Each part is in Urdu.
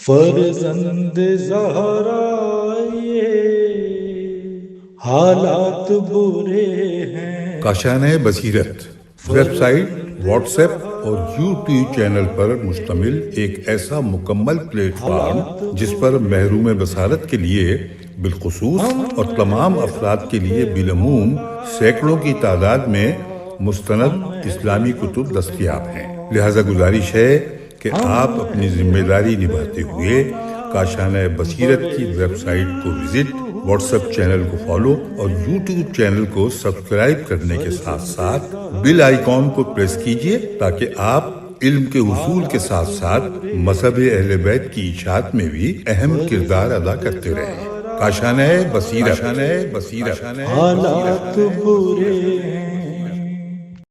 فرزند زہرا یہ حالات برے ہیں۔ کاشانۂ بصیرت ویب سائٹ، واٹس ایپ اور یوٹیوب چینل پر مشتمل ایک ایسا مکمل پلیٹ فارم جس پر محروم بصارت کے لیے بالخصوص اور تمام افراد کے لیے بالعموم سینکڑوں کی تعداد میں مستند اسلامی کتب دستیاب ہیں۔ لہذا گزارش ہے کہ آپ اپنی ذمہ داری نبھاتے ہوئے کاشانۂ بصیرت کی ویب سائٹ کو وزٹ، واٹس ایپ چینل کو فالو اور یوٹیوب چینل کو سبسکرائب کرنے کے ساتھ ساتھ بیل آئیکن کو پریس کیجئے تاکہ آپ علم کے حصول کے ساتھ ساتھ مذہب اہل بیت کی اشاعت میں بھی اہم کردار ادا کرتے رہیں۔ کاشانۂ بصیرت۔ حالات برے ہیں۔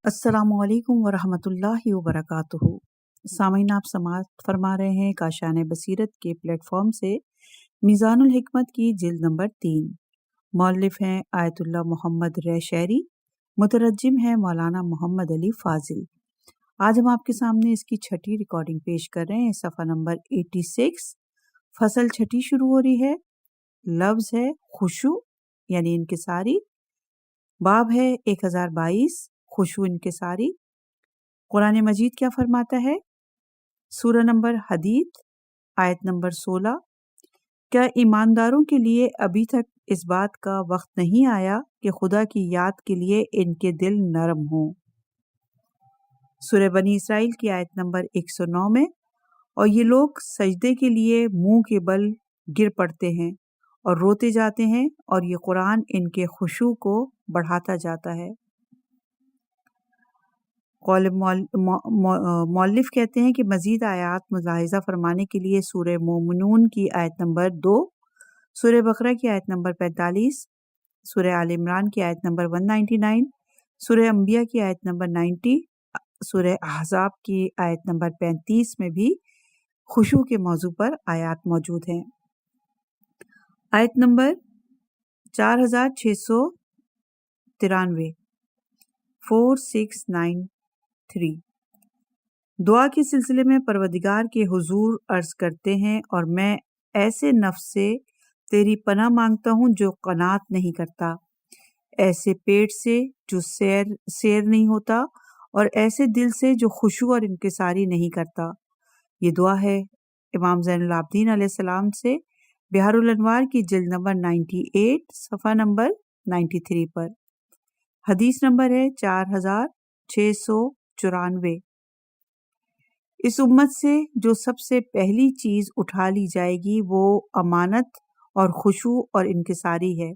السلام علیکم ورحمۃ اللہ وبرکاتہ۔ سامعین، آپ سماعت فرما رہے ہیں کاشانۂ بصیرت کے پلیٹ فارم سے میزان الحکمت کی جلد نمبر 3۔ مؤلف ہیں آیت اللہ محمد رے شہری، مترجم ہیں مولانا محمد علی فاضل۔ آج ہم آپ کے سامنے اس کی چھٹی ریکارڈنگ پیش کر رہے ہیں۔ صفحہ نمبر 86، فصل چھٹی شروع ہو رہی ہے۔ لفظ ہے خشوع یعنی انکساری۔ باب ہے 1022، خشوع انکساری۔ قرآن مجید کیا فرماتا ہے؟ سورہ نمبر حدید، آیت نمبر 16۔ کیا ایمانداروں کے لیے ابھی تک اس بات کا وقت نہیں آیا کہ خدا کی یاد کے لیے ان کے دل نرم ہوں؟ سورہ بنی اسرائیل کی آیت نمبر 109 میں، اور یہ لوگ سجدے کے لیے منہ کے بل گر پڑتے ہیں اور روتے جاتے ہیں، اور یہ قرآن ان کے خشوع کو بڑھاتا جاتا ہے۔ قول مؤلف کہتے ہیں کہ مزید آیات ملاحظہ فرمانے کے لیے سورہ مومنون کی آیت نمبر 2، سورہ بقرہ کی آیت نمبر 45، سورہ آل عمران کی آیت نمبر 199، سورہ انبیاء کی آیت نمبر 90، سورہ احزاب کی آیت نمبر 35 میں بھی خشوع کے موضوع پر آیات موجود ہیں۔ آیت نمبر 4693، 4693۔ دعا کے سلسلے میں پروردگار کے حضور عرض کرتے ہیں، اور میں ایسے نفس سے تیری پناہ مانگتا ہوں جو قناعت نہیں کرتا، ایسے پیٹ سے جو سیر نہیں ہوتا، اور ایسے دل سے جو خشوع اور انکساری نہیں کرتا۔ یہ دعا ہے امام زین العابدین علیہ السلام سے بحار الانوار کی جلد نمبر 98، صفحہ نمبر 93 پر۔ حدیث نمبر ہے 4694۔ اس امت سے جو سب سے پہلی چیز اٹھا لی جائے گی وہ امانت اور خشوع اور انکساری ہے،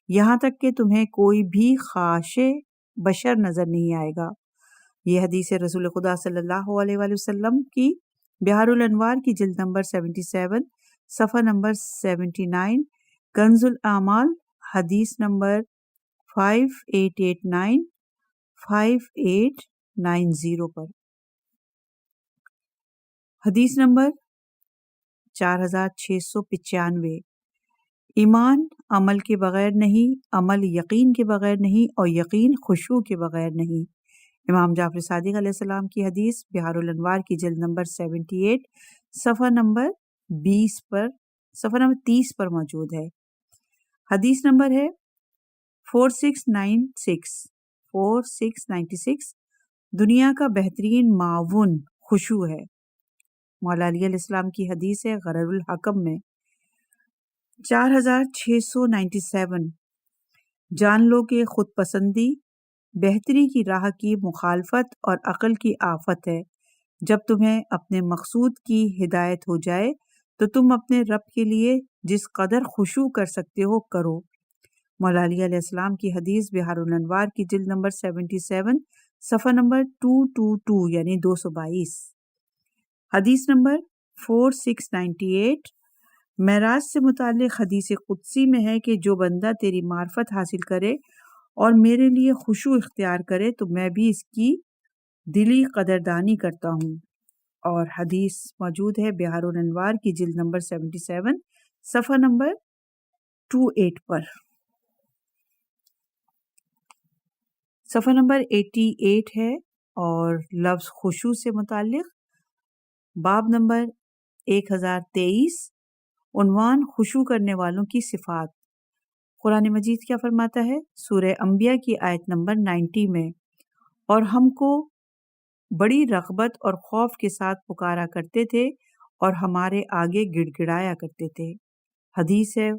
یہاں تک کہ تمہیں کوئی بھی خاشع بشر نظر نہیں آئے گا۔ یہ حدیث رسول خدا صلی اللہ علیہ وآلہ وسلم کی بحار الانوار کی جلد نمبر 77، صفحہ نمبر 79، کنز الاعمال حدیث نمبر 5889، 5890 پر۔ حدیث نمبر 4695۔ ایمان عمل کے بغیر نہیں، عمل یقین کے بغیر نہیں، اور یقین خشوع کے بغیر نہیں۔ امام جعفر صادق علیہ السلام کی حدیث بحار الانوار کی جلد نمبر 78، صفحہ نمبر 30 پر موجود ہے۔ حدیث نمبر ہے 4696۔ دنیا کا بہترین معاون خشوع ہے۔ مولا علی علیہ السلام کی حدیث ہے غرر الحکم میں 4697۔ جان لو کہ خود پسندی بہتری کی راہ کی مخالفت اور عقل کی آفت ہے۔ جب تمہیں اپنے مقصود کی ہدایت ہو جائے تو تم اپنے رب کے لیے جس قدر خشوع کر سکتے ہو کرو۔ مولا علی علیہ السلام کی حدیث بحار الانوار کی جلد نمبر 77، صفحہ نمبر 222 یعنی 222۔ حدیث نمبر 4698۔ معراج سے متعلق حدیث قدسی میں ہے کہ جو بندہ تیری معرفت حاصل کرے اور میرے لیے خشوع اختیار کرے تو میں بھی اس کی دلی قدردانی کرتا ہوں۔ اور حدیث موجود ہے بحار الانوار کی جلد نمبر 77، صفحہ نمبر 28 پر۔ صفحہ نمبر 88 ہے، اور لفظ خشوع سے متعلق باب نمبر 1023 عنوان خشوع کرنے والوں کی صفات۔ قرآن مجید کیا فرماتا ہے؟ سورہ انبیاء کی آیت نمبر 90 میں، اور ہم کو بڑی رغبت اور خوف کے ساتھ پکارا کرتے تھے اور ہمارے آگے گڑ گڑایا کرتے تھے۔ حدیث ہے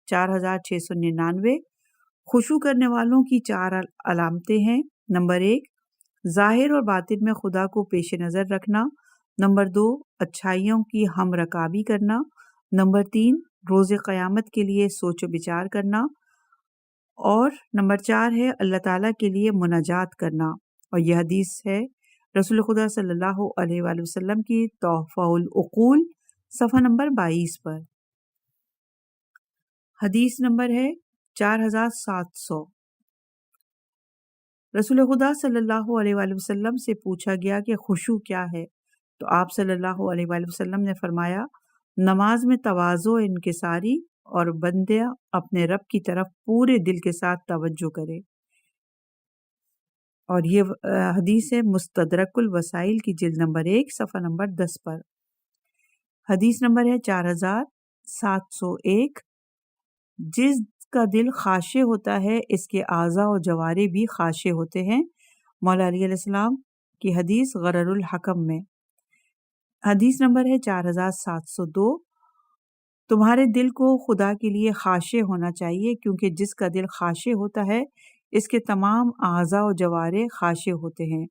4699۔ خشوع کرنے والوں کی 4 علامتیں ہیں۔ نمبر 1، ظاہر اور باطن میں خدا کو پیش نظر رکھنا۔ نمبر 2، اچھائیوں کی ہم رکابی کرنا۔ نمبر 3، روز قیامت کے لیے سوچ و بچار کرنا۔ اور نمبر 4 ہے اللہ تعالیٰ کے لیے مناجات کرنا۔ اور یہ حدیث ہے رسول خدا صلی اللہ علیہ وآلہ وسلم کی تحفہ العقول صفحہ نمبر 22 پر۔ حدیث نمبر ہے 4700۔ رسول خدا صلی اللہ علیہ وآلہ وسلم سے پوچھا گیا کہ خشوع کیا ہے، تو آپ صلی اللہ علیہ وآلہ وسلم نے فرمایا، نماز میں تواضع و انکساری اور بندہ اپنے رب کی طرف پورے دل کے ساتھ توجہ کرے۔ اور یہ حدیث ہے مستدرک الوسائل کی جلد نمبر 1 صفحہ نمبر 10 پر۔ حدیث نمبر ہے 4701۔ جس کا دل خاشع ہوتا ہے اس کے اعضاء و جوارح بھی خاشع ہوتے ہیں۔ مولا علی علیہ السلام کی حدیث غرر الحکم میں۔ حدیث نمبر ہے 4702۔ تمہارے دل کو خدا کے لیے خاشع ہونا چاہیے، کیونکہ جس کا دل خاشع ہوتا ہے اس کے تمام اعضاء و جوارح خاشع ہوتے ہیں۔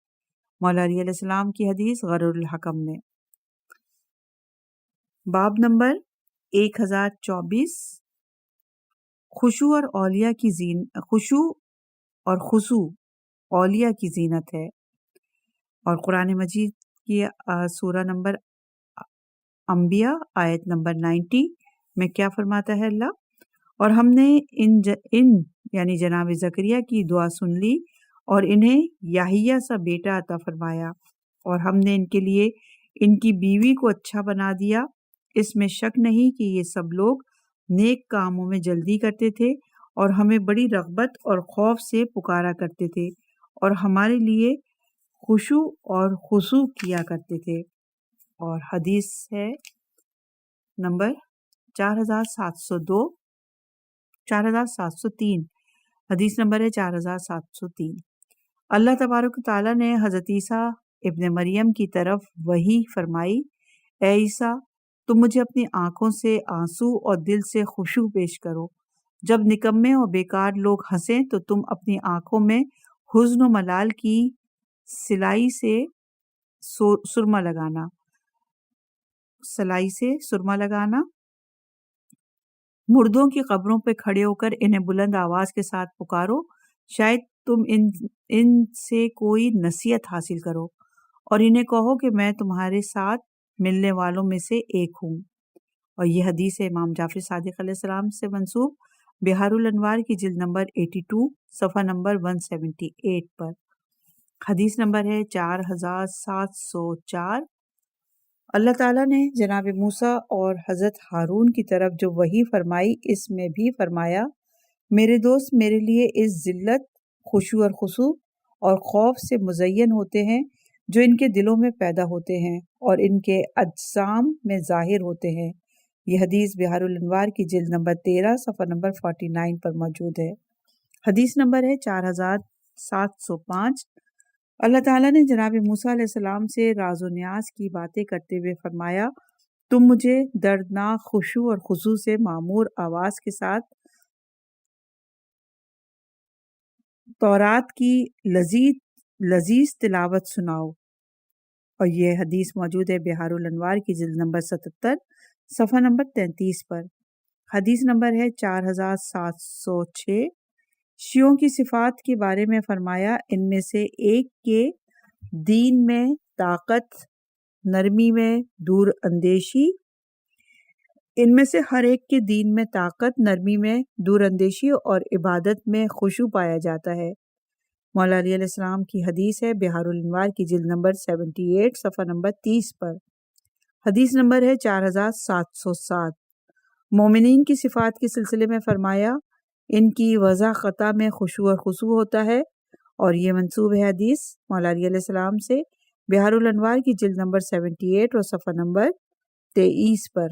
مولا علی علیہ السلام کی حدیث غرر الحکم میں۔ باب نمبر 1024۔ خشوع اور خضوع اولیاء کی زینت ہے۔ اور قرآن مجید کی سورہ نمبر انبیاء آیت نمبر 90 میں کیا فرماتا ہے اللہ؟ اور ہم نے ان یعنی جناب زکریا کی دعا سن لی اور انہیں یحییٰ سا بیٹا عطا فرمایا، اور ہم نے ان کے لیے ان کی بیوی کو اچھا بنا دیا۔ اس میں شک نہیں کہ یہ سب لوگ نیک کاموں میں جلدی کرتے تھے اور ہمیں بڑی رغبت اور خوف سے پکارا کرتے تھے اور ہمارے لیے خشوع اور خضوع کیا کرتے تھے۔ اور حدیث ہے نمبر 4703۔ حدیث نمبر ہے 4703۔ اللہ تبارک و تعالیٰ نے حضرت عیسیٰ ابن مریم کی طرف وحی فرمائی، اے عیسیٰ، تم مجھے اپنی آنکھوں سے آنسو اور دل سے خشوع پیش کرو۔ جب نکمے اور بیکار لوگ ہنسیں تو تم اپنی آنکھوں میں حزن و ملال کی سلائی سے سرما لگانا۔ مردوں کی قبروں پہ کھڑے ہو کر انہیں بلند آواز کے ساتھ پکارو، شاید تم ان سے کوئی نصیحت حاصل کرو، اور انہیں کہو کہ میں تمہارے ساتھ ملنے والوں میں سے ایک ہوں۔ اور یہ حدیث ہے امام جعفر صادق علیہ السلام سے منسوب بہار الانوار کی جلد نمبر 82 صفحہ نمبر 178 پر۔ حدیث نمبر ہے 4704۔ اللہ تعالیٰ نے جناب موسیٰ اور حضرت ہارون کی طرف جو وحی فرمائی، اس میں بھی فرمایا، میرے دوست میرے لیے اس ذلت، خشوع اور خضوع اور خوف سے مزین ہوتے ہیں جو ان کے دلوں میں پیدا ہوتے ہیں اور ان کے اجسام میں ظاہر ہوتے ہیں۔ یہ حدیث بہار الانوار کی جلد نمبر 13 صفحہ نمبر 49 پر موجود ہے۔ حدیث نمبر ہے 4705۔ اللہ تعالیٰ نے جناب موسیٰ علیہ السلام سے راز و نیاز کی باتیں کرتے ہوئے فرمایا، تم مجھے دردناک خشوع اور خضوع سے معمور آواز کے ساتھ تورات کی لذیذ تلاوت سناؤ۔ اور یہ حدیث موجود ہے بہار الانوار کی جلد نمبر 77 صفحہ نمبر 33 پر۔ حدیث نمبر ہے 4706۔ شیعوں کی صفات کے بارے میں فرمایا، ان میں سے ایک کے دین میں طاقت، نرمی میں دور اندیشی، ان میں سے ہر ایک کے دین میں طاقت، نرمی میں دور اندیشی اور عبادت میں خشوع پایا جاتا ہے۔ مولا علی علیہ السلام کی حدیث ہے بہار الانوار کی جلد نمبر 78 صفحہ نمبر 30 پر۔ حدیث نمبر ہے 4707۔ مومنین کی صفات کے سلسلے میں فرمایا، ان کی وضع خطا میں خشوع اور خضوع ہوتا ہے، اور یہ منسوب ہے حدیث مولا علی علیہ السلام سے بہار الانوار کی جلد نمبر 78 اور صفحہ نمبر 23 پر۔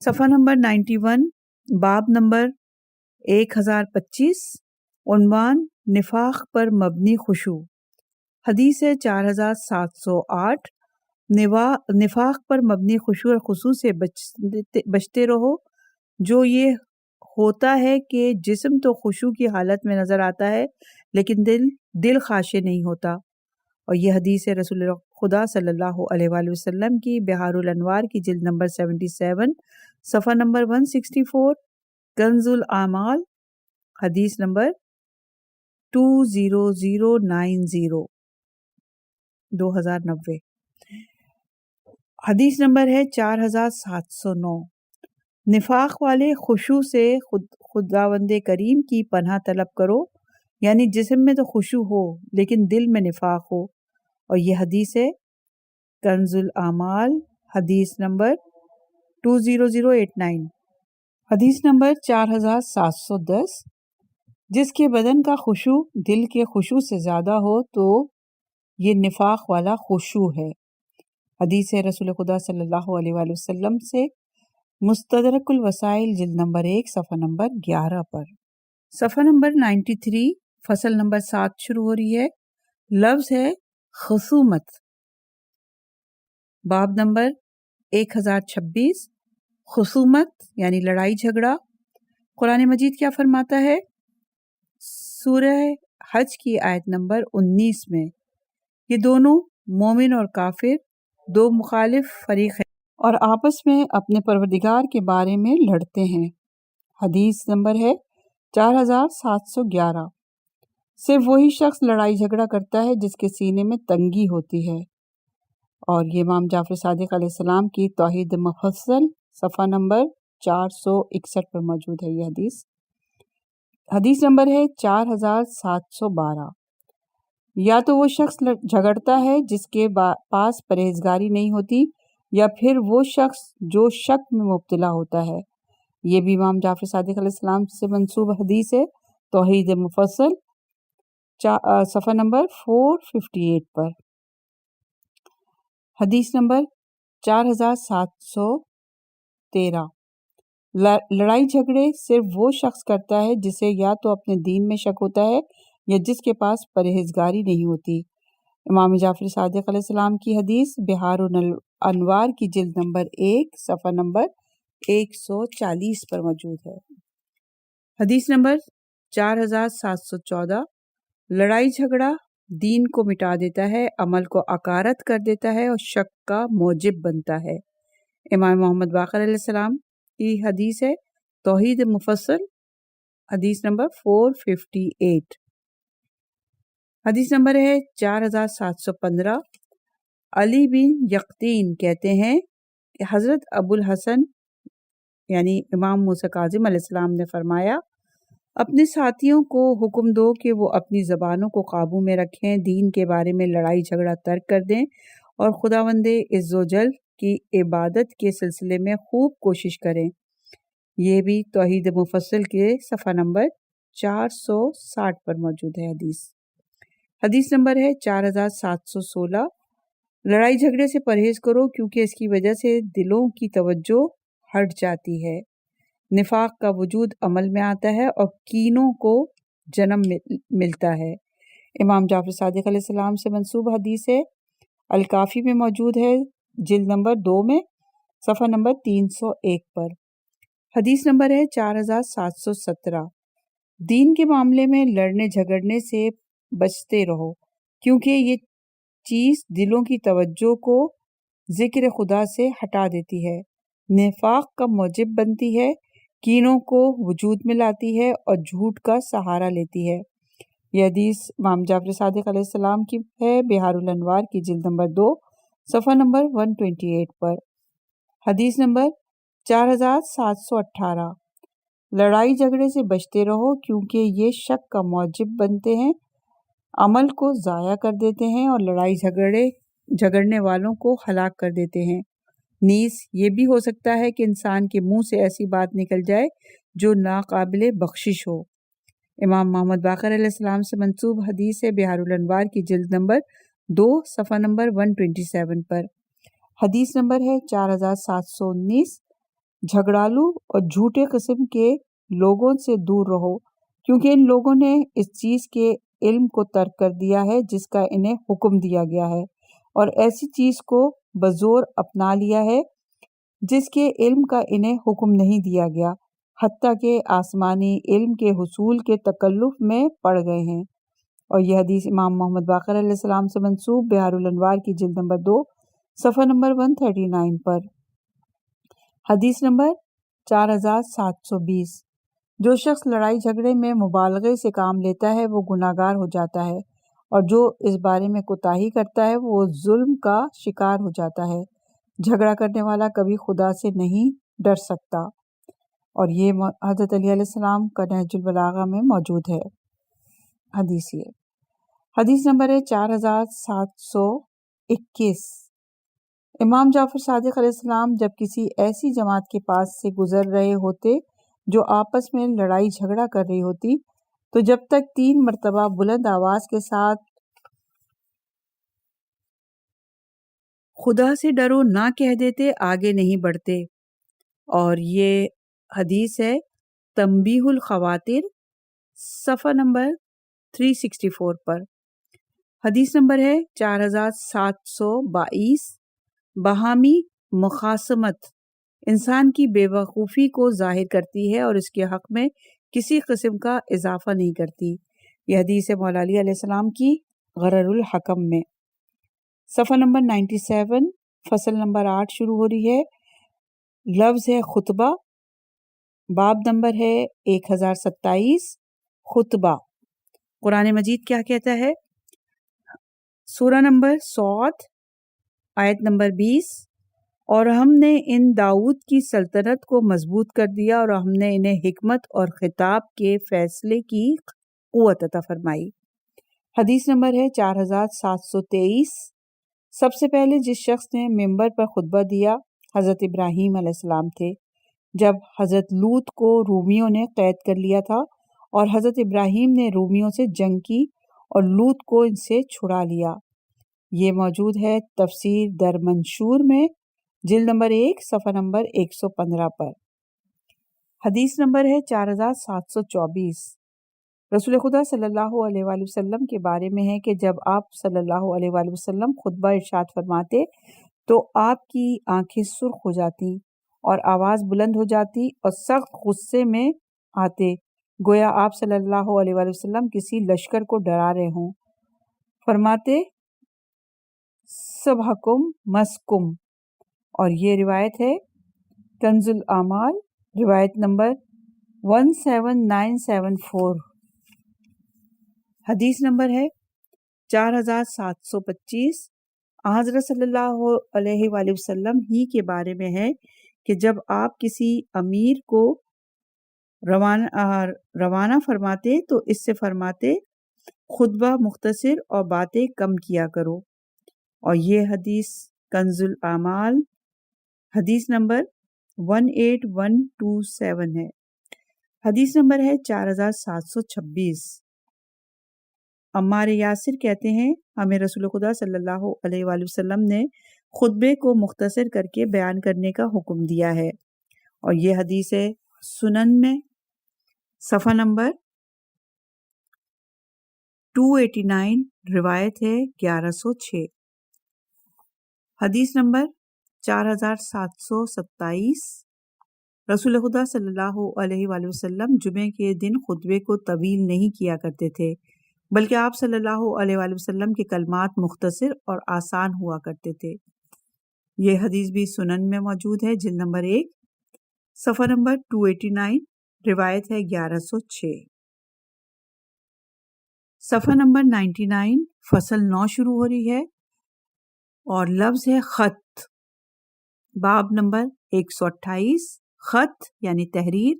صفحہ نمبر 91، باب نمبر 1025، عنوان نفاق پر مبنی خشوع۔ حدیث ہے 4708، نفاق پر مبنی خشوع اور خضوع سے بچتے رہو، جو یہ ہوتا ہے کہ جسم تو خشوع کی حالت میں نظر آتا ہے لیکن دل خاشع نہیں ہوتا۔ اور یہ حدیث ہے رسول خدا صلی اللہ علیہ وآلہ وسلم کی بحار الانوار کی جلد نمبر 77، صفحہ نمبر 164، کنز الاعمال، حدیث نمبر 20090، 2090۔ حدیث نمبر ہے 4709، نفاق والے خشوع سے خداوند کریم کی پناہ طلب کرو، یعنی جسم میں تو خشوع ہو لیکن دل میں نفاق ہو۔ اور یہ حدیث ہے کنز الاعمال، حدیث نمبر 20089۔ حدیث نمبر 4710، جس کے بدن کا خشوع دل کے خشوع سے زیادہ ہو تو یہ نفاق والا خشوع ہے۔ حدیث ہے رسول خدا صلی اللہ علیہ وآلہ وسلم سے مستدرک الوسائل جلد نمبر 1 صفحہ نمبر 11 پر۔ صفحہ نمبر 93، فصل نمبر 7 شروع ہو رہی ہے، لفظ ہے خصومت۔ باب نمبر 1026، خصومت یعنی لڑائی جھگڑا۔ قرآن مجید کیا فرماتا ہے؟ سورہ حج کی آیت نمبر 19 میں، یہ دونوں مومن اور کافر دو مخالف فریق ہیں اور آپس میں اپنے پروردگار کے بارے میں لڑتے ہیں۔ حدیث نمبر ہے 4711۔ صرف وہی شخص لڑائی جھگڑا کرتا ہے جس کے سینے میں تنگی ہوتی ہے، اور یہ امام جعفر صادق علیہ السلام کی توحید مفصل صفحہ نمبر 461 پر موجود ہے۔ یہ حدیث نمبر ہے 4712۔ یا تو وہ شخص جھگڑتا ہے جس کے پاس پرہیزگاری نہیں ہوتی، یا پھر وہ شخص جو شک میں مبتلا ہوتا ہے۔ یہ بھی امام جعفر صادق علیہ السلام سے منسوب حدیث ہے، توحید مفصل صفحہ نمبر 458 پر۔ حدیث نمبر 4713، لڑائی جھگڑے صرف وہ شخص کرتا ہے جسے یا تو اپنے دین میں شک ہوتا ہے یا جس کے پاس پرہیزگاری نہیں ہوتی۔ امام جعفر صادق علیہ السلام کی حدیث بحار الانوار کی جلد نمبر 1 صفحہ نمبر 140 پر موجود ہے۔ حدیث نمبر 4714، لڑائی جھگڑا دین کو مٹا دیتا ہے، عمل کو عکارت کر دیتا ہے اور شک کا موجب بنتا ہے۔ امام محمد باقر علیہ السلام کی حدیث ہے توحید مفصل، حدیث نمبر 458۔ حدیث نمبر ہے 4715، علی بن یقطین کہتے ہیں کہ حضرت ابو الحسن یعنی امام موسیٰ کاظم علیہ السلام نے فرمایا، اپنے ساتھیوں کو حکم دو کہ وہ اپنی زبانوں کو قابو میں رکھیں، دین کے بارے میں لڑائی جھگڑا ترک کر دیں اور خداوند عز و جل کی عبادت کے سلسلے میں خوب کوشش کریں۔ یہ بھی توحید مفصل کے صفحہ نمبر 460 پر موجود ہے۔ حدیث نمبر ہے 4716، لڑائی جھگڑے سے پرہیز کرو کیونکہ اس کی وجہ سے دلوں کی توجہ ہٹ جاتی ہے، نفاق کا وجود عمل میں آتا ہے اور کینوں کو جنم ملتا ہے۔ امام جعفر صادق علیہ السلام سے منسوب حدیث ہے، الکافی میں موجود ہے، جلد نمبر 2 میں صفحہ نمبر 301 پر۔ حدیث نمبر ہے 4717، دین کے معاملے میں لڑنے جھگڑنے سے بچتے رہو کیونکہ یہ چیز دلوں کی توجہ کو ذکر خدا سے ہٹا دیتی ہے، نفاق کا موجب بنتی ہے، کینوں کو وجود میں لاتی ہے اور جھوٹ کا سہارا لیتی ہے۔ یہ حدیث امام جعفر صادق علیہ السلام کی ہے، بحار الانوار کی جلد نمبر 2 صفحہ نمبر 128 پر۔ حدیث نمبر 4718، لڑائی جھگڑے سے بچتے رہو کیونکہ یہ شک کا موجب بنتے ہیں، عمل کو ضائع کر دیتے ہیں اور لڑائی جھگڑنے والوں کو ہلاک کر دیتے ہیں۔ نیز یہ بھی ہو سکتا ہے کہ انسان کے منہ سے ایسی بات نکل جائے جو ناقابل بخشش ہو۔ امام محمد باقر علیہ السلام سے منسوب حدیث ہے، بحار الانوار کی جلد نمبر 2 صفحہ نمبر 127 پر۔ حدیث نمبر ہے 4719، جھگڑالو اور جھوٹے قسم کے لوگوں سے دور رہو، کیونکہ ان لوگوں نے اس چیز کے علم کو ترک کر دیا ہے جس کا انہیں حکم دیا گیا ہے، اور ایسی چیز کو بزور اپنا لیا ہے جس کے علم کا انہیں حکم نہیں دیا گیا، حتیٰ کہ آسمانی علم کے حصول کے تکلف میں پڑ گئے ہیں۔ اور یہ حدیث امام محمد باقر علیہ السلام سے منسوب بحار الانوار کی جلد نمبر 2 صفحہ نمبر 139 پر۔ حدیث نمبر 4720، جو شخص لڑائی جھگڑے میں مبالغے سے کام لیتا ہے وہ گناہگار ہو جاتا ہے، اور جو اس بارے میں کوتاہی کرتا ہے وہ ظلم کا شکار ہو جاتا ہے۔ جھگڑا کرنے والا کبھی خدا سے نہیں ڈر سکتا، اور یہ حضرت علی علیہ السلام کا نہج البلاغہ میں موجود ہے۔ حدیث نمبر ہے 4721، امام جعفر صادق علیہ السلام جب کسی ایسی جماعت کے پاس سے گزر رہے ہوتے جو آپس میں لڑائی جھگڑا کر رہی ہوتی تو جب تک 3 مرتبہ بلند آواز کے ساتھ خدا سے ڈرو نہ کہہ دیتے آگے نہیں بڑھتے۔ اور یہ حدیث ہے تنبیہ الخواطر صفحہ نمبر 364 پر۔ حدیث نمبر ہے 4722، باہمی مخاصمت انسان کی بے وقوفی کو ظاہر کرتی ہے اور اس کے حق میں کسی قسم کا اضافہ نہیں کرتی۔ یہ حدیث ہے مولا علی علیہ السلام کی غرر الحکم میں۔ صفحہ نمبر 97، فصل نمبر 8 شروع ہو رہی ہے، لفظ ہے خطبہ، باب نمبر ہے 1027، خطبہ۔ قرآن مجید کیا کہتا ہے؟ سورہ نمبر صاد آیت نمبر 20، اور ہم نے ان داؤد کی سلطنت کو مضبوط کر دیا اور ہم نے انہیں حکمت اور خطاب کے فیصلے کی قوت عطا فرمائی۔ حدیث نمبر ہے 4723، سب سے پہلے جس شخص نے ممبر پر خطبہ دیا حضرت ابراہیم علیہ السلام تھے، جب حضرت لوط کو رومیوں نے قید کر لیا تھا اور حضرت ابراہیم نے رومیوں سے جنگ کی اور لوط کو ان سے چھڑا لیا۔ یہ موجود ہے تفسیر در منشور میں جلد نمبر 1 صفحہ نمبر 115 پر۔ حدیث نمبر ہے 4724، رسول خدا صلی اللہ علیہ وآلہ وسلم کے بارے میں ہے کہ جب آپ صلی اللہ علیہ وآلہ وسلم خطبہ ارشاد فرماتے تو آپ کی آنکھیں سرخ ہو جاتی اور آواز بلند ہو جاتی اور سخت غصے میں آتے، گویا آپ صلی اللہ علیہ وآلہ وسلم کسی لشکر کو ڈرا رہے ہوں۔ فرماتے صبحکم مسکم، اور یہ روایت ہے کنز الاعمال، روایت نمبر 17974۔ حدیث نمبر ہے 4725، حضرت صلی اللہ علیہ وآلہ وسلم ہی کے بارے میں ہے کہ جب آپ کسی امیر کو روانہ فرماتے تو اس سے فرماتے خطبہ مختصر اور باتیں کم کیا کرو۔ اور یہ حدیث کنز الاعمال حدیث نمبر 18127 ہے۔ حدیث نمبر ہے 4726، عمار یاسر کہتے ہیں ہمیں رسول خدا صلی اللہ علیہ وآلہ وسلم نے خطبے کو مختصر کر کے بیان کرنے کا حکم دیا ہے، اور یہ حدیث ہے سنن میں صفحہ نمبر 289، روایت ہے 1106۔ حدیث نمبر 4727، رسول خدا صلی اللہ علیہ وآلہ وسلم جمعے کے دن خطبے کو طویل نہیں کیا کرتے تھے، بلکہ آپ صلی اللہ علیہ وآلہ وسلم کے کلمات مختصر اور آسان ہوا کرتے تھے۔ یہ حدیث بھی سنن میں موجود ہے جلد نمبر 1 صفحہ نمبر 289، روایت ہے 1106۔ صفحہ نمبر 99، فصل 9 شروع ہو رہی ہے اور لفظ ہے خط، باب نمبر 128، خط یعنی تحریر،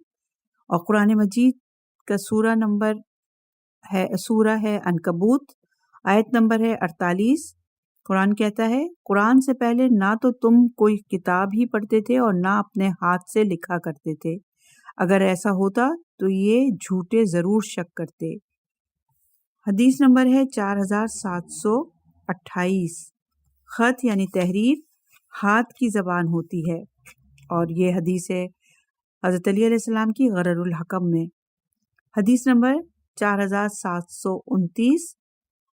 اور قرآن مجید کا سورہ ہے عنکبوت، آیت نمبر ہے 48۔ قرآن کہتا ہے قرآن سے پہلے نہ تو تم کوئی کتاب ہی پڑھتے تھے اور نہ اپنے ہاتھ سے لکھا کرتے تھے، اگر ایسا ہوتا تو یہ جھوٹے ضرور شک کرتے۔ حدیث نمبر ہے 4728، خط یعنی تحریر، ہاتھ کی زبان ہوتی ہے، اور یہ حدیث ہے حضرت علی علیہ السلام کی غرر الحکم میں۔ حدیث نمبر 4729،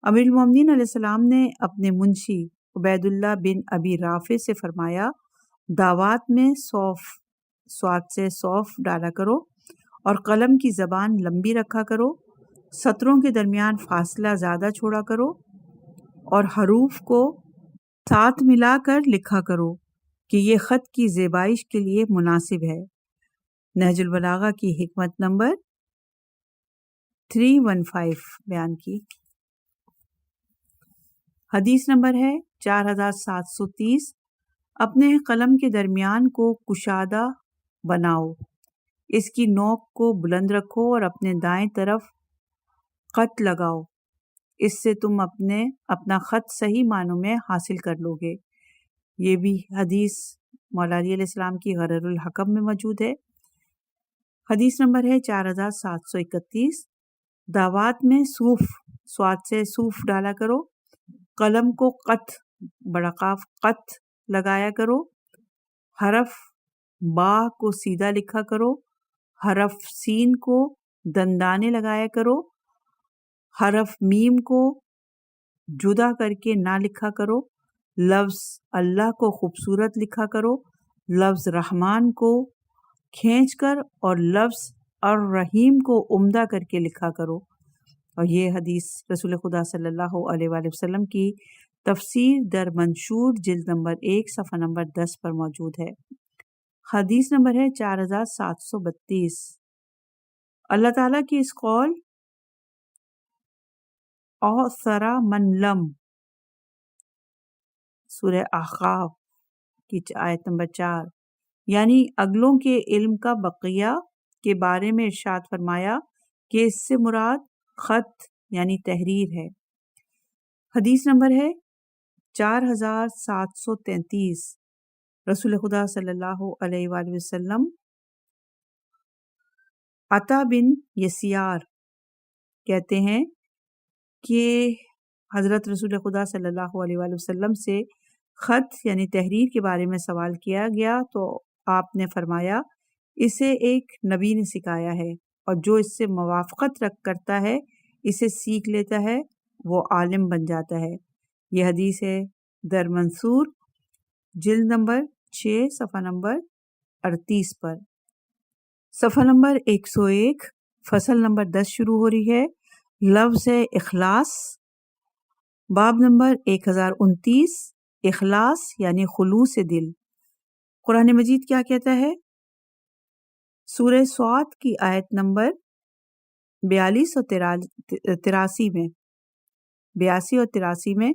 امیر المومنین علیہ السلام نے اپنے منشی عبید اللہ بن ابی رافع سے فرمایا، دعوات میں سواد سے صوف ڈالا کرو اور قلم کی زبان لمبی رکھا کرو، سطروں کے درمیان فاصلہ زیادہ چھوڑا کرو اور حروف کو ساتھ ملا کر لکھا کرو کہ یہ خط کی زیبائش کے لیے مناسب ہے۔ نہج البلاغہ کی حکمت نمبر 315 بیان کی۔ حدیث نمبر ہے 4730، اپنے قلم کے درمیان کو کشادہ بناؤ، اس کی نوک کو بلند رکھو اور اپنے دائیں طرف خط لگاؤ، اس سے تم اپنا خط صحیح معنوں میں حاصل کر لو گے۔ یہ بھی حدیث مولا علی علیہ السلام کی غرر الحکم میں موجود ہے۔ حدیث نمبر ہے 4731، دعوات میں سواد سے صوف ڈالا کرو، قلم کو بڑا قاف قط لگایا کرو، حرف با کو سیدھا لکھا کرو، حرف سین کو دندانے لگایا کرو، حرف میم کو جدا کر کے نہ لکھا کرو، لفظ اللہ کو خوبصورت لکھا کرو، لفظ رحمان کو کھینچ کر اور لفظ الرحیم کو عمدہ کر کے لکھا کرو۔ اور یہ حدیث رسول خدا صلی اللہ علیہ وآلہ وسلم کی تفسیر در منشور جلد نمبر 1 صفحہ نمبر 10 پر موجود ہے۔ حدیث نمبر ہے 4732، اللہ تعالیٰ کی اس قول اوثر من لم، سورہ احقاف کی آیت نمبر 4، یعنی اگلوں کے علم کا بقیہ کے بارے میں ارشاد فرمایا کہ اس سے مراد خط یعنی تحریر ہے۔ حدیث نمبر ہے 4733، رسول خدا صلی اللہ علیہ وآلہ وسلم عطا بن یسیار کہتے ہیں کہ حضرت رسول خدا صلی اللہ علیہ وآلہ وسلم سے خط یعنی تحریر کے بارے میں سوال کیا گیا تو آپ نے فرمایا، اسے ایک نبی نے سکھایا ہے، اور جو اس سے موافقت کرتا ہے، اسے سیکھ لیتا ہے، وہ عالم بن جاتا ہے۔ یہ حدیث ہے در منصور جلد نمبر 6 صفحہ نمبر 38 پر۔ صفحہ نمبر 101، فصل نمبر 10 شروع ہو رہی ہے، لفظ ہے اخلاص، باب نمبر 1029، اخلاص یعنی خلوص دل۔ قرآن مجید کیا کہتا ہے؟ سورہ صاد کی آیت نمبر 82 اور 83 میں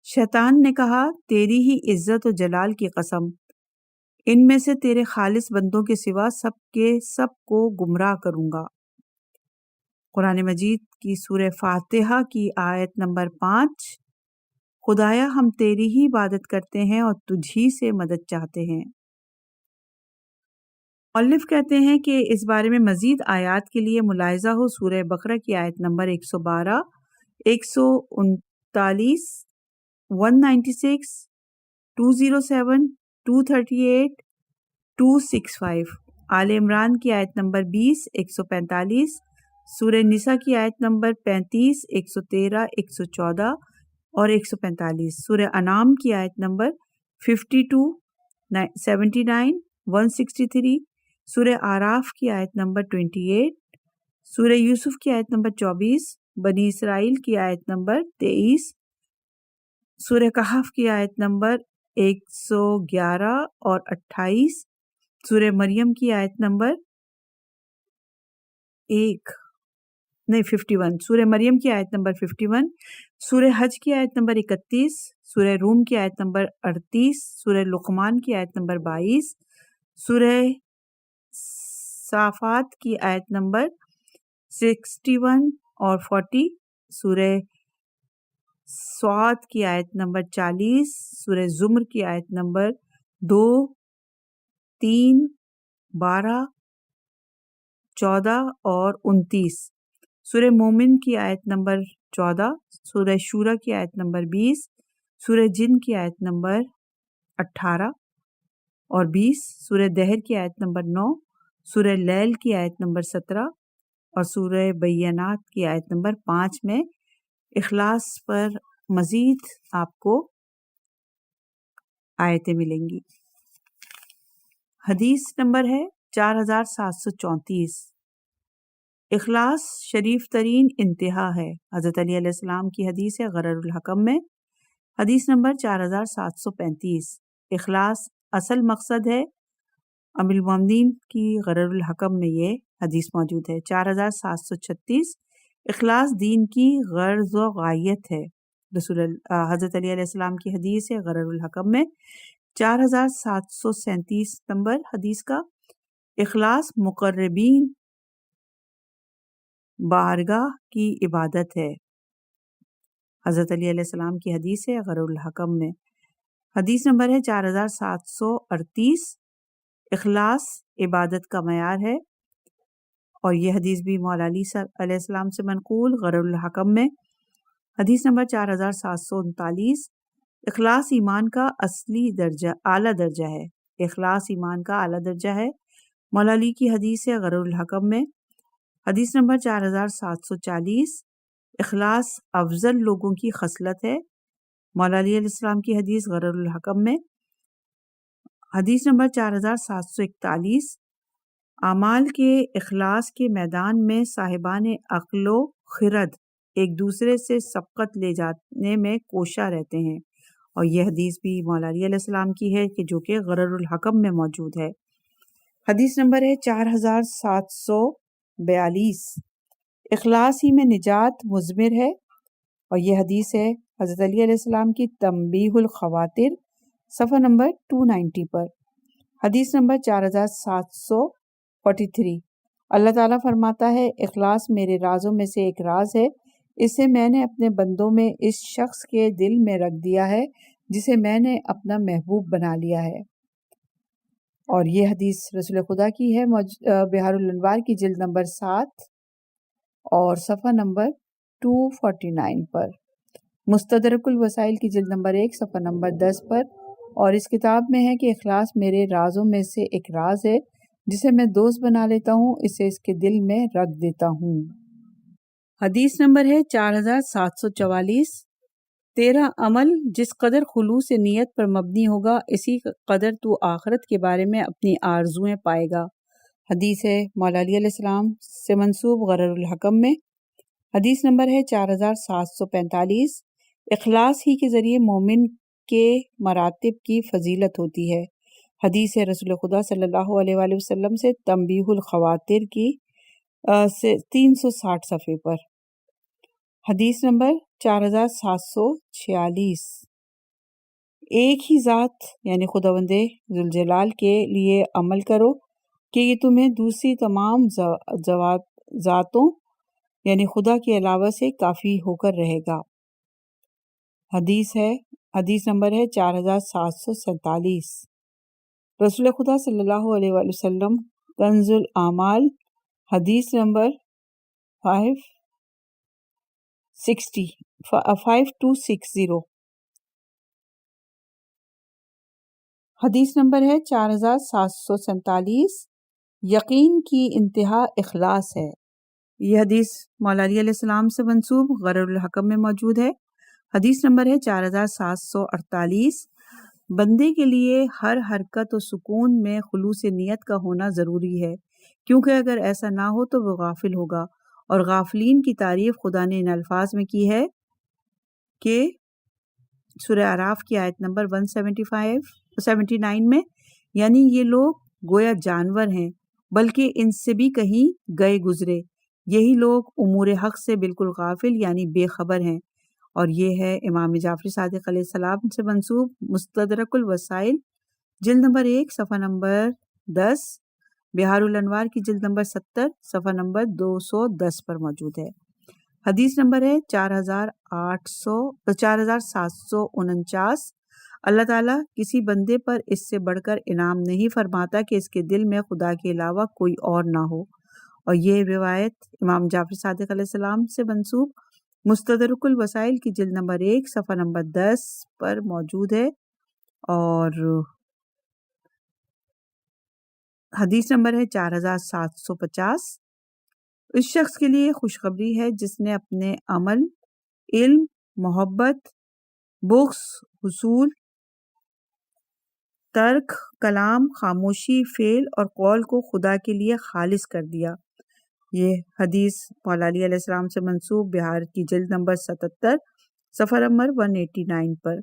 شیطان نے کہا، تیری ہی عزت و جلال کی قسم، ان میں سے تیرے خالص بندوں کے سوا سب کے سب کو گمراہ کروں گا۔ قرآن مجید کی سورہ فاتحہ کی آیت نمبر 5، خدایا ہم تیری ہی عبادت کرتے ہیں اور تجھی سے مدد چاہتے ہیں۔ مؤلف کہتے ہیں کہ اس بارے میں مزید آیات کے لیے ملاحظہ ہو سورہ بقرہ کی آیت نمبر 112، 139، 196، 207، 238، 265، آل عمران کی آیت نمبر 20، 145، سورہ نساء کی آیت نمبر 35، 113، 114 اور 145، سورہ انعام کی آیت نمبر 52، 79، 163، سورہ آراف کی آیت نمبر 28، سورہ یوسف کی آیت نمبر 24، بنی اسرائیل کی آیت نمبر 23، سورہ کہف کی آیت نمبر 111 اور 28، سورہ مریم کی آیت نمبر 51، سورہ مریم کی آیت نمبر 51، سورہ حج کی آیت نمبر 31، سورہ روم کی آیت نمبر 38، سورہ لقمان کی آیت نمبر 22، سورہ صافات کی آیت نمبر 61 اور 40، سورہ صاد کی آیت نمبر 40، سورہ زمر کی آیت نمبر 2، 3، 12، 14 اور 29، سورہ مومن کی آیت نمبر 14، سورہ شورى کی آیت نمبر 20، سورہ جن کی آیت نمبر 18 اور 20، سورہ دہر کی آیت نمبر 9، سورہ لیل کی آیت نمبر 17 اور سورہ بینات کی آیت نمبر 5 میں اخلاص پر مزید آپ کو آیتیں ملیں گی۔ حدیث نمبر ہے 4734۔ اخلاص شریف ترین انتہا ہے۔ حضرت علی علیہ السلام کی حدیث ہے غرر الحکم میں، حدیث نمبر 4735۔ اخلاص اصل مقصد ہے، ام المومنین کی غرر الحکم میں یہ حدیث موجود ہے۔ 4736۔ اخلاص دین کی غرض و غایت ہے، حضرت علی علیہ السلام کی حدیث ہے غرر الحکم میں۔ 4737 نمبر حدیث کا، اخلاص مقربین بارگاہ کی عبادت ہے، حضرت علی علیہ السلام کی حدیث ہے غرر الحکم میں۔ حدیث نمبر ہے 4738۔ اخلاص عبادت کا معیار ہے، اور یہ حدیث بھی مولا علی علیہ السلام سے منقول غرر الحکم میں۔ حدیث نمبر 4739۔ اخلاص ایمان کا اعلیٰ درجہ ہے، اخلاص ایمان کا اعلیٰ درجہ ہے، مولا علی کی حدیث ہے غرر الحکم میں۔ حدیث نمبر 4740۔ اخلاص افضل لوگوں کی خصلت ہے، مولا علی علیہ السلام کی حدیث غرر الحکم میں۔ حدیث نمبر 4741۔ اعمال کے اخلاص کے میدان میں صاحبان عقل و خرد ایک دوسرے سے سبقت لے جانے میں کوشاں رہتے ہیں، اور یہ حدیث بھی مولا علی علیہ السلام کی ہے کہ جو کہ غرر الحکم میں موجود ہے۔ حدیث نمبر ہے 4742۔ اخلاص ہی میں نجات مضمر ہے، اور یہ حدیث ہے حضرت علی علیہ السلام کی تنبیہ الخواطر صفحہ نمبر 290 پر۔ حدیث نمبر 4743۔ اللہ تعالیٰ فرماتا ہے، اخلاص میرے رازوں میں سے ایک راز ہے، اسے میں نے اپنے بندوں میں اس شخص کے دل میں رکھ دیا ہے جسے میں نے اپنا محبوب بنا لیا ہے۔ اور یہ حدیث رسول خدا کی ہے، بحار الانوار کی جلد نمبر 7 اور صفحہ نمبر 249 پر، مستدرک الوسائل کی جلد نمبر 1 صفحہ نمبر 10 پر، اور اس کتاب میں ہے کہ اخلاص میرے رازوں میں سے ایک راز ہے، جسے میں دوست بنا لیتا ہوں، اسے اس کے دل میں رکھ دیتا ہوں۔ حدیث نمبر ہے 4744۔ تیرا عمل جس قدر خلوص نیت پر مبنی ہوگا، اسی قدر تو آخرت کے بارے میں اپنی آرزویں پائے گا۔ حدیث ہے مولا علی علیہ السلام سے منسوب غرر الحکم میں۔ حدیث نمبر ہے 4745۔ اخلاص ہی کے ذریعے مومن کے مراتب کی فضیلت ہوتی ہے، حدیث ہے رسول خدا صلی اللہ علیہ وآلہ وسلم سے تنبیہ الخواطر کی 360 صفحے پر۔ حدیث نمبر 4746۔ ایک ہی ذات یعنی خداوند ذوالجلال کے لیے عمل کرو کہ یہ تمہیں دوسری تمام ذاتوں یعنی خدا کے علاوہ سے کافی ہو کر رہے گا۔ حدیث نمبر ہے 4747۔ رسول خدا صلی اللہ علیہ وآلہ وسلم کنز الاعمال حدیث نمبر 5260۔ حدیث نمبر ہے 4747۔ یقین کی انتہا اخلاص ہے، یہ حدیث مولا علی علیہ السلام سے منسوب غرر الحکم میں موجود ہے۔ حدیث نمبر ہے 4748۔ بندے کے لیے ہر حرکت و سکون میں خلوص نیت کا ہونا ضروری ہے، کیونکہ اگر ایسا نہ ہو تو وہ غافل ہوگا، اور غافلین کی تعریف خدا نے ان الفاظ میں کی ہے کہ سورہ اعراف کی آیت نمبر 179 میں، یعنی یہ لوگ گویا جانور ہیں بلکہ ان سے بھی کہیں گئے گزرے، یہی لوگ امور حق سے بالکل غافل یعنی بے خبر ہیں۔ اور یہ ہے امام جعفر صادق علیہ السلام سے منسوب مستدرک الوسائل جلد نمبر 1 صفحہ نمبر 10، بحار الانوار کی جلد نمبر 70 صفحہ نمبر 210 پر موجود ہے۔ حدیث نمبر ہے 4749۔ اللہ تعالیٰ کسی بندے پر اس سے بڑھ کر انعام نہیں فرماتا کہ اس کے دل میں خدا کے علاوہ کوئی اور نہ ہو، اور یہ روایت امام جعفر صادق علیہ السلام سے منسوب مستدرک الوسائل کی جلد نمبر 1 صفحہ نمبر 10 پر موجود ہے، اور حدیث نمبر ہے 4750۔ اس شخص کے لیے خوشخبری ہے جس نے اپنے عمل، علم، محبت، بغض، حصول، ترک، کلام، خاموشی، فعل اور قول کو خدا کے لیے خالص کر دیا۔ یہ حدیث مولا علی علیہ السلام سے منسوب بہار کی جلد نمبر 77 صفحہ نمبر 189 پر۔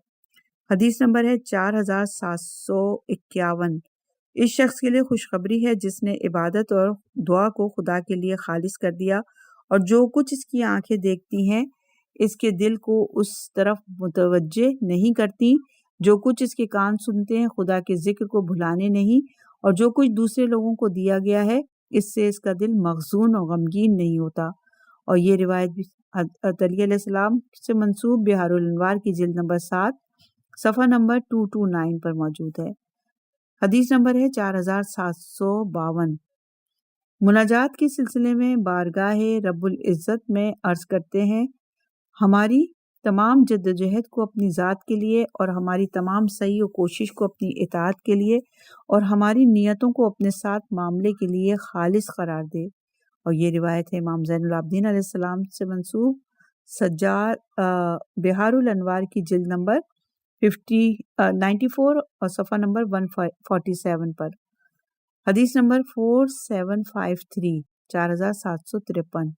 حدیث نمبر ہے 4751۔ اس شخص کے لیے خوشخبری ہے جس نے عبادت اور دعا کو خدا کے لیے خالص کر دیا اور جو کچھ اس کی آنکھیں دیکھتی ہیں اس کے دل کو اس طرف متوجہ نہیں کرتی، جو کچھ اس کے کان سنتے ہیں خدا کے ذکر کو بھلانے نہیں، اور جو کچھ دوسرے لوگوں کو دیا گیا ہے اس سے اس کا دل مغزون اور غمگین نہیں ہوتا۔ اور یہ روایت بھی حضرت علی علیہ السلام سے منسوب بہار الانوار کی جلد نمبر 7 صفحہ نمبر 229 پر موجود ہے۔ حدیث نمبر ہے 4752۔ مناجات کے سلسلے میں بارگاہ رب العزت میں عرض کرتے ہیں، ہماری تمام جدوجہد کو اپنی ذات کے لیے اور ہماری تمام سعی و کوشش کو اپنی اطاعت کے لیے اور ہماری نیتوں کو اپنے ساتھ معاملے کے لیے خالص قرار دے۔ اور یہ روایت ہے امام زین العابدین علیہ السلام سے منسوب بہار الانوار کی جلد نمبر 94 اور صفحہ نمبر 147 پر۔ حدیث نمبر 4753 4753۔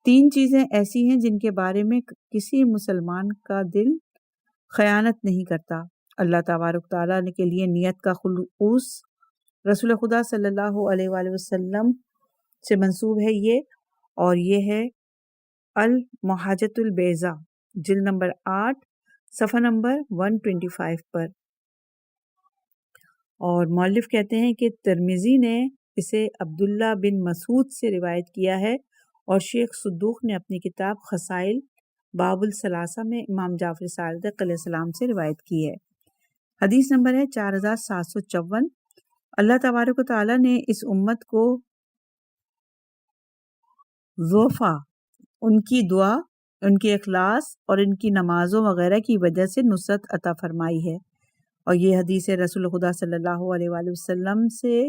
تین چیزیں ایسی ہیں جن کے بارے میں کسی مسلمان کا دل خیانت نہیں کرتا: اللہ تبارک تعالیٰ کے لیے نیت کا خلوص، رسول خدا صلی اللہ علیہ وآلہ وسلم سے منسوب ہے یہ، اور یہ ہے المحجۃ البیضاء جلد نمبر 8 صفحہ نمبر 125 پر۔ اور مؤلف کہتے ہیں کہ ترمذی نے اسے عبداللہ بن مسعود سے روایت کیا ہے، اور شیخ صدوق نے اپنی کتاب خصائل باب الثلاثہ میں امام جعفر صادق علیہ السلام سے روایت کی ہے۔ حدیث نمبر ہے 4754۔ اللہ تبارک و تعالیٰ نے اس امت کو ضعفاء، ان کی دعا، ان کے اخلاص اور ان کی نمازوں وغیرہ کی وجہ سے نصرت عطا فرمائی ہے۔ اور یہ حدیث رسول خدا صلی اللہ علیہ وآلہ وسلم سے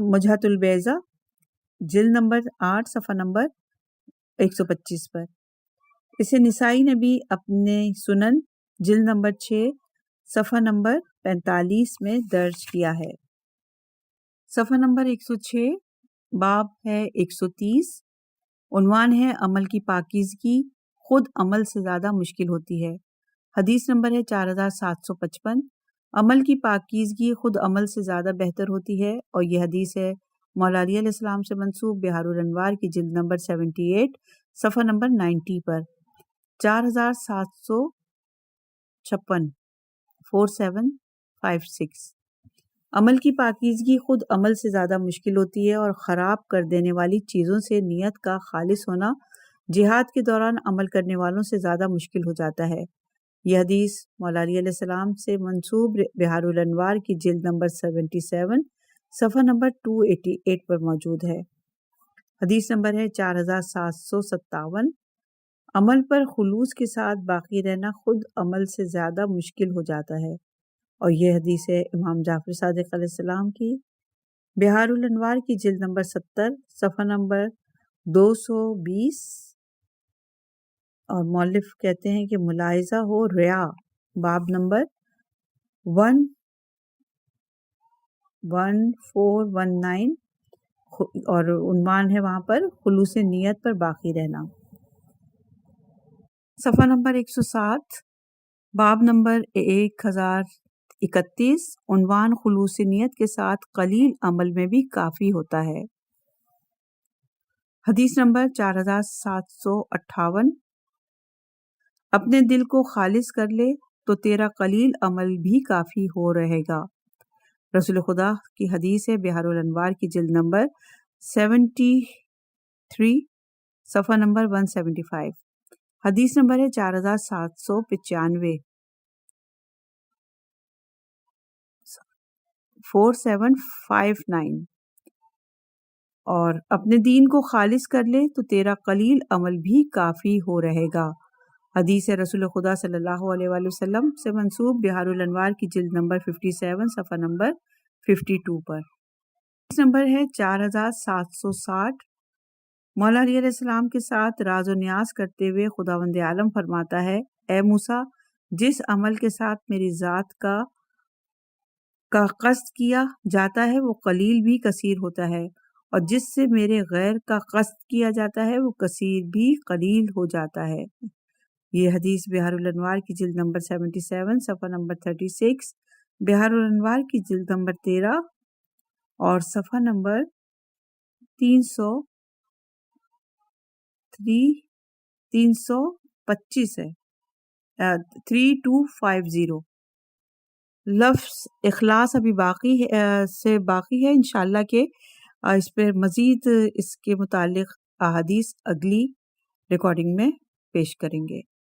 محجۃ البیضاء جلد نمبر 8 صفحہ نمبر 125 پر۔ اسے نسائی نے بھی اپنے سنن جلد نمبر 6 صفحہ نمبر 45 میں درج کیا ہے۔ صفحہ نمبر 106، باب ہے 130، عنوان ہے عمل کی پاکیزگی خود عمل سے زیادہ مشکل ہوتی ہے۔ حدیث نمبر ہے 4755۔ عمل کی پاکیزگی خود عمل سے زیادہ بہتر ہوتی ہے، اور یہ حدیث ہے مولا علی علیہ السلام سے منسوب بہار الانوار کی جلد نمبر 78 صفحہ نمبر 90 پر۔ 4756 4756۔ عمل کی پاکیزگی خود عمل سے زیادہ مشکل ہوتی ہے، اور خراب کر دینے والی چیزوں سے نیت کا خالص ہونا جہاد کے دوران عمل کرنے والوں سے زیادہ مشکل ہو جاتا ہے۔ یہ حدیث مولا علی علیہ السلام سے منسوب بہار الانوار کی جلد نمبر 77 صفحہ نمبر 288 پر موجود ہے۔ حدیث نمبر ہے 4757۔ عمل پر خلوص کے ساتھ باقی رہنا خود عمل سے زیادہ مشکل ہو جاتا ہے، اور یہ حدیث ہے امام جعفر صادق علیہ السلام کی بہار الانوار کی جلد نمبر 70 صفحہ نمبر 220۔ اور مؤلف کہتے ہیں کہ ملاحظہ ہو ریا باب نمبر 1419، اور عنوان ہے وہاں پر خلوص نیت پر باقی رہنا۔ صفحہ نمبر 107، باب نمبر 1031، عنوان خلوص نیت کے ساتھ قلیل عمل میں بھی کافی ہوتا ہے۔ حدیث نمبر 4758۔ اپنے دل کو خالص کر لے تو تیرا قلیل عمل بھی کافی ہو رہے گا۔ رسول خدا کی حدیث ہے بہار الانوار کی جلد نمبر 73 صفحہ نمبر 175۔ حدیث نمبر ہے 4795 4759۔ اور اپنے دین کو خالص کر لے تو تیرا قلیل عمل بھی کافی ہو رہے گا۔ حدیث رسول خدا صلی اللہ علیہ وآلہ وسلم سے منسوب بہار الانوار کی جلد نمبر 57 صفحہ نمبر 52 پر۔ اس نمبر ہے 4760۔ مولا علیہ السلام کے ساتھ راز و نیاز کرتے ہوئے خداوند عالم فرماتا ہے، اے موسیٰ، جس عمل کے ساتھ میری ذات کا قصد کیا جاتا ہے وہ قلیل بھی کثیر ہوتا ہے، اور جس سے میرے غیر کا قصد کیا جاتا ہے وہ کثیر بھی قلیل ہو جاتا ہے۔ یہ حدیث بہار الانوار کی جلد نمبر 77 صفحہ نمبر 36، بہار الانوار کی جلد نمبر 13 اور صفحہ نمبر 325 ہے، 3250۔ لفظ اخلاص ابھی باقی ہے انشاءاللہ کہ اس پر مزید اس کے متعلق احادیث اگلی ریکارڈنگ میں پیش کریں گے۔